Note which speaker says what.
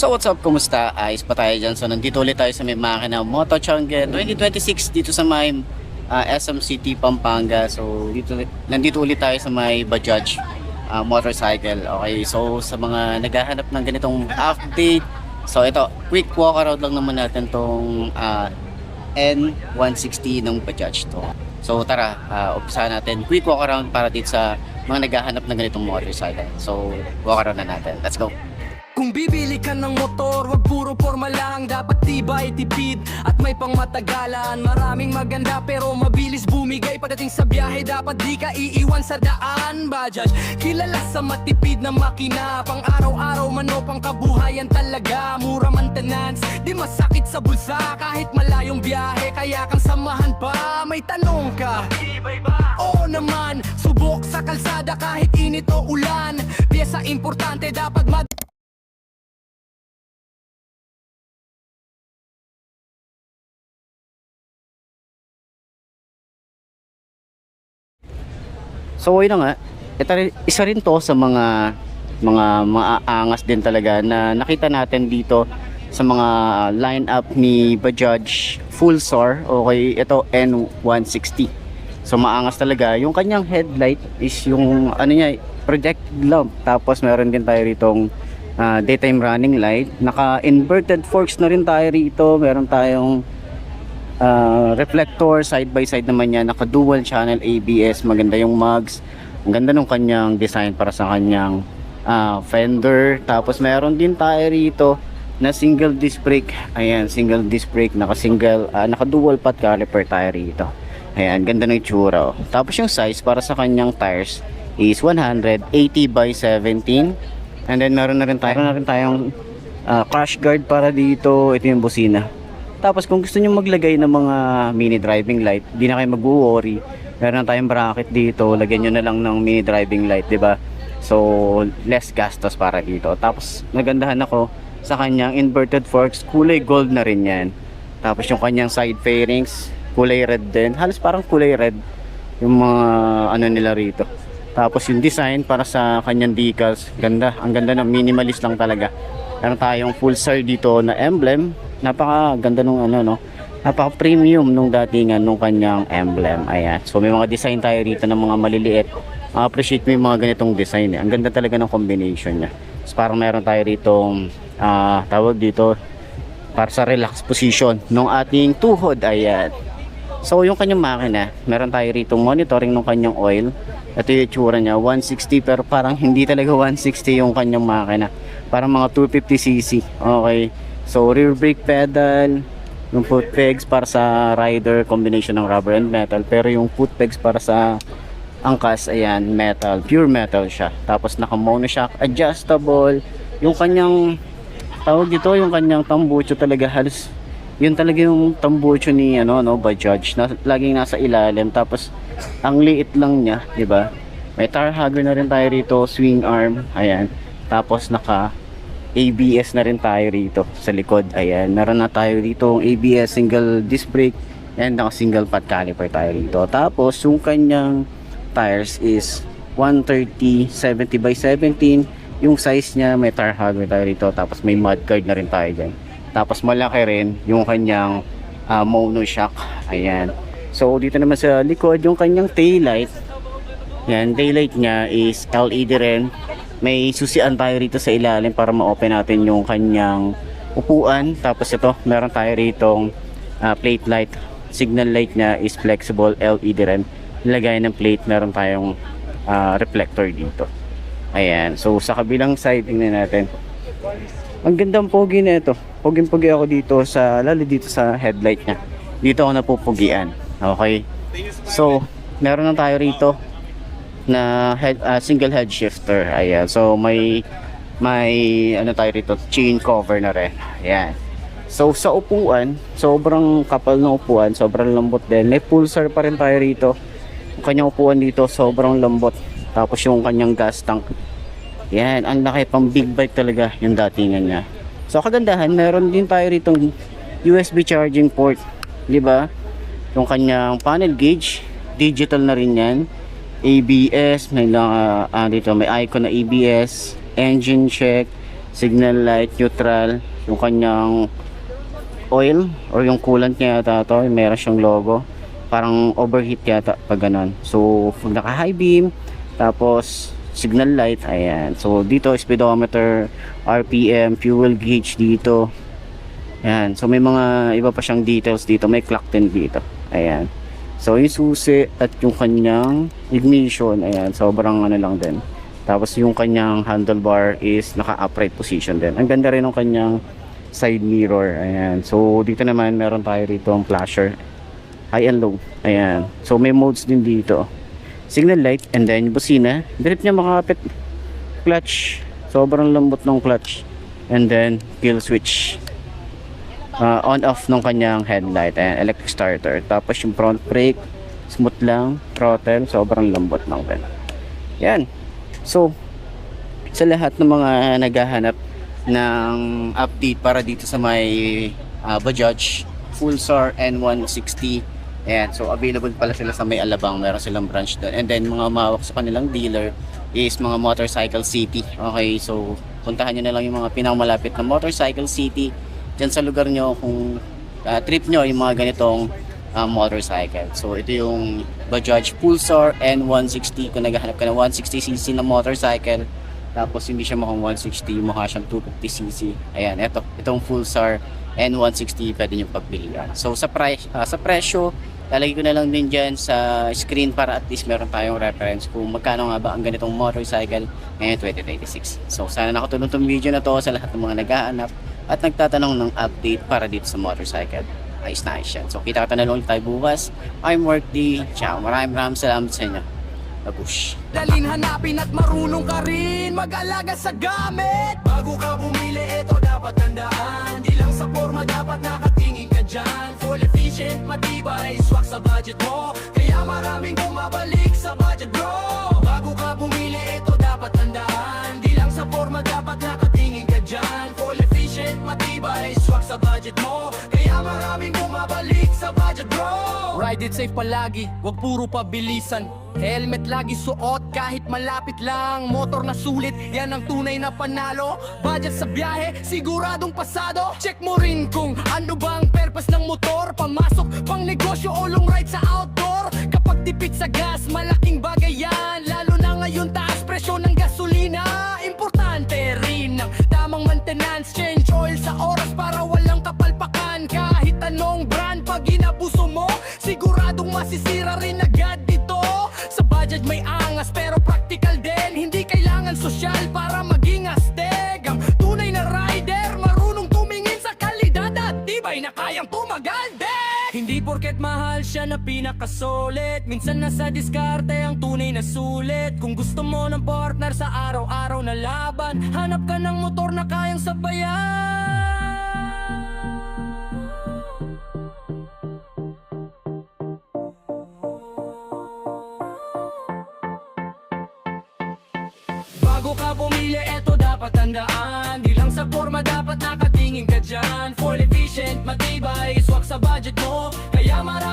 Speaker 1: So what's up, kumusta? Ayos pa tayo dyan. So nandito ulit tayo sa may makina Moto Changge 2026 dito sa may SM City, Pampanga. So nandito ulit tayo sa may Bajaj motorcycle. Okay, so sa mga naghahanap ng ganitong update, so ito, quick walk around lang naman natin tong N160 ng Bajaj to. So tara, umpisa natin quick walk around para dito sa mga naghahanap ng ganitong motorcycle. So walk around na natin. Let's go.
Speaker 2: Kung bibili ka ng motor, wag puro forma lang. Dapat tibay, tipid at may pangmatagalan. Maraming maganda pero mabilis bumigay. Pagdating sa biyahe, dapat di ka iiwan sa daan. Bajaj, kilala sa matipid na makina. Pang araw-araw man o pang kabuhayan talaga. Mura maintenance, di masakit sa bulsa. Kahit malayong biyahe, kaya kang samahan pa. May tanong ka, tibay ba? Oo naman, subok sa kalsada kahit init o ulan. Piyesa importante, dapat
Speaker 1: So yun na nga, isa rin to sa mga maaangas din talaga na nakita natin dito sa mga lineup ni Bajaj Full SOAR. Okay, ito N160. So maangas talaga. Yung kanyang headlight is yung ano niya, projected lamp. Tapos meron din tayo ritong daytime running light. Naka-inverted forks na rin tayo rito. Meron tayong reflector, side by side naman yan, naka dual channel ABS, maganda yung mugs, ang ganda ng kanyang design para sa kanyang fender. Tapos meron din tayo rito na single disc brake. Ayan, single disc brake, naka dual pot caliper tayo rito. Ayan, ganda ng itsura. Tapos yung size para sa kanyang tires is 180 by 17. And then meron na rin tayong crash guard para dito. Ito yung busina. Tapos kung gusto nyo maglagay ng mga mini driving light, di na kayo mag-worry. Meron na tayong bracket dito, lagyan nyo na lang ng mini driving light, 'di ba? So less gastos para dito. Tapos nagandahan ako sa kanyang inverted forks, kulay gold na rin 'yan. Tapos yung kanyang side fairings, kulay red din. Halos parang kulay red yung mga ano nila rito. Tapos yung design para sa kanyang decals, ganda. Ang ganda ng minimalist lang talaga. Meron tayong full SOAR dito na emblem. Napaka ganda nung ano, no, napaka premium nung datingan nung kanyang emblem. Ayan, so may mga design tayo rito ng mga maliliit. Appreciate mo yung mga ganitong design, eh. Ang ganda talaga ng combination niya. So parang meron tayo rito tawag dito para sa relax position nung ating tuhod. Ayan, so yung kanyang makina, meron tayo rito monitoring ng kanyang oil. Ito yung itsura niya, 160, pero parang hindi talaga 160 yung kanyang makina, parang mga 250cc. Okay, so rear brake pedal, yung foot pegs para sa rider, combination ng rubber and metal. Pero yung foot pegs para sa angkas, ayan, metal, pure metal siya. Tapos naka monoshock, adjustable. Yung kanyang tawag dito, yung kanyang tambucho talaga, halos yun talaga yung tambucho ni Bajaj, na laging nasa ilalim. Tapos ang liit lang niya, di ba? May tar hugger na rin tayo rito, swing arm, ayan. Tapos naka ABS na rin tayo rito sa likod. Ayan, meron na tayo rito ABS, single disc brake, and naka single pot caliper tayo rito. Tapos yung kanyang tires is 130 70 by 17. Yung size niya, may tar hugger tayo rito. Tapos may mud guard na rin tayo dyan. Tapos malaki rin yung kanyang monoshock. Ayan, so dito naman sa likod, yung kanyang taillight. Yan, taillight niya is LED rin. May susian tayo rito sa ilalim para ma-open natin yung kanyang upuan. Tapos ito, meron tayo rito plate light. Signal light niya is flexible, LED rin. Nilagay ng plate, meron tayong reflector dito. Ayan, so sa kabilang side, tingnan natin. Ang gandang pogi na ito. Pogi ako dito lalo dito sa headlight niya. Dito ako napupugian. Okay, so meron na tayo rito na single head shifter. Ayan, so may ano tayo rito, chain cover na rin. Ayan, so sa upuan, sobrang kapal ng upuan, sobrang lambot din. May pulsar pa rin tayo rito. Yung kanyang upuan dito, sobrang lambot. Tapos yung kanyang gas tank, yan, ang laki, pang big bike talaga yung datingan niya. So kagandahan, meron din tayo rito USB charging port, di ba? Yung kanyang panel gauge, digital na rin yan. ABS, may dito may icon na ABS, engine check, signal light, neutral, yung kanyang oil or yung coolant niya yata to, meron siyang logo. Parang overheat yata pag ganun. So, pag naka high beam, tapos signal light, ayan. So, dito speedometer, RPM, fuel gauge dito. Ayan. So, may mga iba pa siyang details dito. May clock din dito. Ayan. So, yung susi at yung kanyang ignition, ayan, sobrang ano lang din. Tapos, yung kanyang handlebar is naka-upright position din. Ang ganda rin ng kanyang side mirror, ayan. So, dito naman, meron tayo rito ang flasher. High and low, ayan. So, may modes din dito. Signal light, and then yung busina. Direct niya makakapit. Clutch. Sobrang lambot ng clutch. And then, kill switch. On-off ng kanyang headlight, ayan, electric starter. Tapos yung front brake, smooth lang. Throttle, sobrang lambot lang din. Yan. So, sa lahat ng mga naghahanap ng update para dito sa may Bajaj Pulsar N160, ayan, so available pala sila sa may Alabang, meron silang branch doon. And then mga mawak sa kanilang dealer is mga Motorcycle City. Okay, so puntahan nyo na lang yung mga pinakamalapit na Motorcycle City dyan sa lugar nyo kung trip nyo yung mga ganitong motorcycle. So ito yung Bajaj Pulsar N160. Kung naghahanap ka ng 160cc na motorcycle, tapos hindi siya mukhang 160, mukha siyang 250cc. Ayan, itong Pulsar N160 pwede nyo pagpilian. So sa presyo, lalagay ko na lang din dyan sa screen para at least meron tayong reference kung magkano nga ba ang ganitong motorcycle ngayon 2026. So sana nakatulong tong video na to sa lahat ng mga naghahanap at nagtatanong ng update para dito sa motorcycle. Ayos na ayos yan. So kita na lang tayo bukas. I'm Workday. Ciao. Maraming salamat sa inyo. Babush.
Speaker 2: Dalin hanapin at marunong ka rin mag-alaga sa gamit. Bago ka bumili, ito dapat tandaan. Di lang sa forma, dapat nakatingin ka dyan. Full efficient, matibay, swak sa budget mo. Kaya maraming bumabalik sa budget bro. Bago ka bumili, ito dapat tandaan. Di lang sa forma, dapat nakatingin ka dyan. Full efficient, matibay, swak sa budget mo. Kaya maraming bumabalik sa budget bro. Ride it safe palagi, wag puro pabilisan. Helmet lagi suot kahit malapit lang. Motor na sulit, yan ang tunay na panalo. Budget sa biyahe, siguradong pasado. Check mo rin kung ano bang purpose ng motor. Pamasok, pang negosyo o long ride sa outdoor. Kapag tipid sa gas, malaking bagay yan. Lalo na ngayon taas presyo ng gasolina. Importante rin ang tamang maintenance. Change oil sa oras para walang kapalpakan. Kahit anong brand pag inabuso mo, siguradong masisira rin agad dito. Sa budget may angas pero practical din. Hindi kailangan sosyal para maging astig. Ang tunay na rider, marunong tumingin sa kalidad at tibay na kayang tumagal din. Hindi porket mahal siya na pinakasolid. Minsan nasa diskarte ang tunay na sulit. Kung gusto mo ng partner sa araw-araw na laban, hanap ka ng motor na kayang sabayan. Bago ka pumili, eto dapat tandaan. Di lang sa forma, dapat nakatingin ka dyan. Full efficient, matibay, swak sa budget mo. Kaya maraming